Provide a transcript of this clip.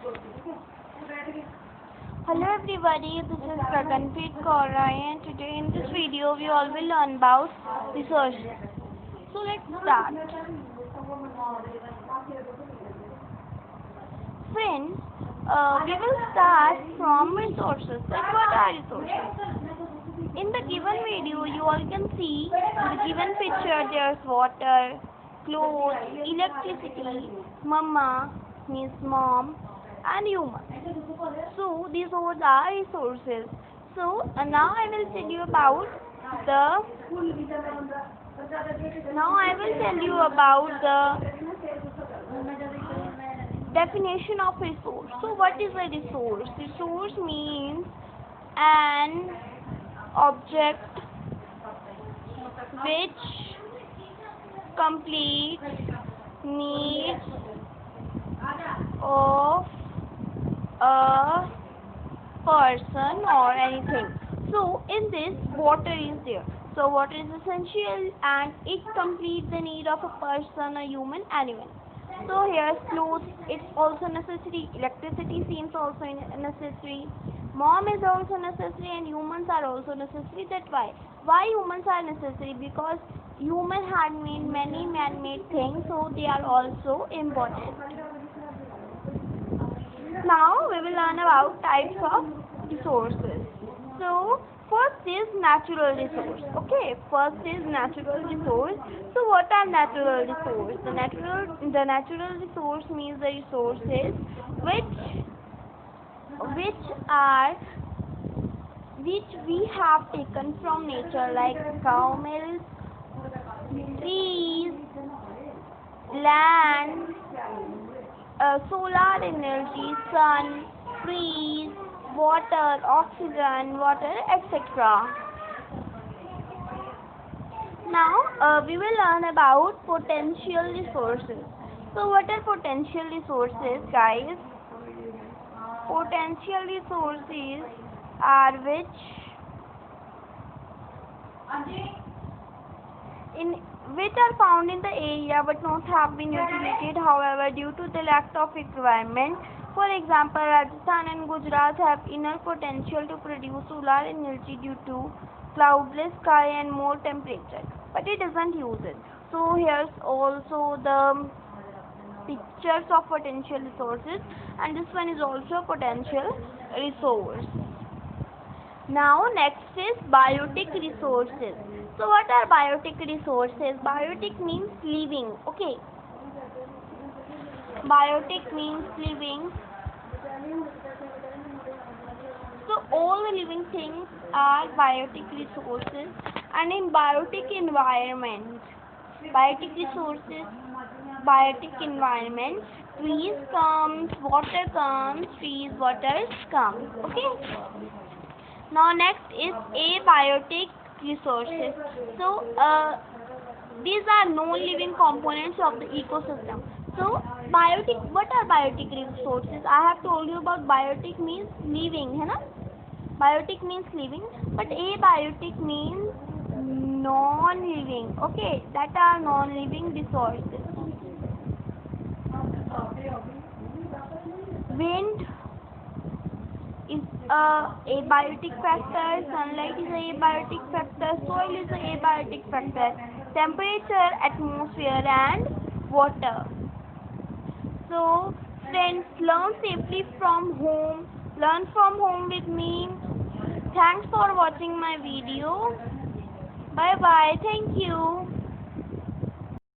Hello everybody, this is Gaganpreet Kaur Rai, and today in this video we all will learn about resources. So let's start. Friends, we will start from resources. Like what are resources? In the given video you all can see in the given picture there's water, clothes, electricity, mama means mom, and human. So these all are resources. So now I will tell you about the definition of resource. So what is a resource? Resource means an object which completes needs of a person or anything. So in this water is there. So water is essential and it completes the need of a person, a human, anyone. So here's clothes, it's also necessary. Electricity seems also necessary. Mom is also necessary and humans are also necessary. That's why humans are necessary, because human had made many man-made things, so they are also important. Now we will learn about types of resources. So first is natural resource. Okay, first is natural resource. So what are natural resource? The natural resource means the resources which we have taken from nature, like cow milk, trees, land, solar energy, sun, trees, water, oxygen, water, etc. Now we will learn about potential resources. So what are potential resources, guys? Potential resources are which are found in the area but not have been utilized, however, due to the lack of requirement. For example, Rajasthan and Gujarat have enough potential to produce solar energy due to cloudless sky and more temperature, but it doesn't use it. So here's also the pictures of potential resources, and this one is also a potential resource. Now next is biotic resources. So what are biotic resources? Biotic means living. Okay, biotic means living. So all the living things are biotic resources, and in biotic environment, trees comes, water comes, trees, water comes. Okay. Now next is abiotic resources. So these are non-living components of the ecosystem. So biotic, what are biotic resources? I have told you about biotic means living, है ना? Biotic means living, but abiotic means non-living. Okay, that are non-living resources. Wind is a abiotic factor, sunlight is a abiotic factor, soil is a abiotic factor, temperature, atmosphere, and water. So friends, learn safely from home. Learn from home with me. Thanks for watching my video. Bye bye. Thank you.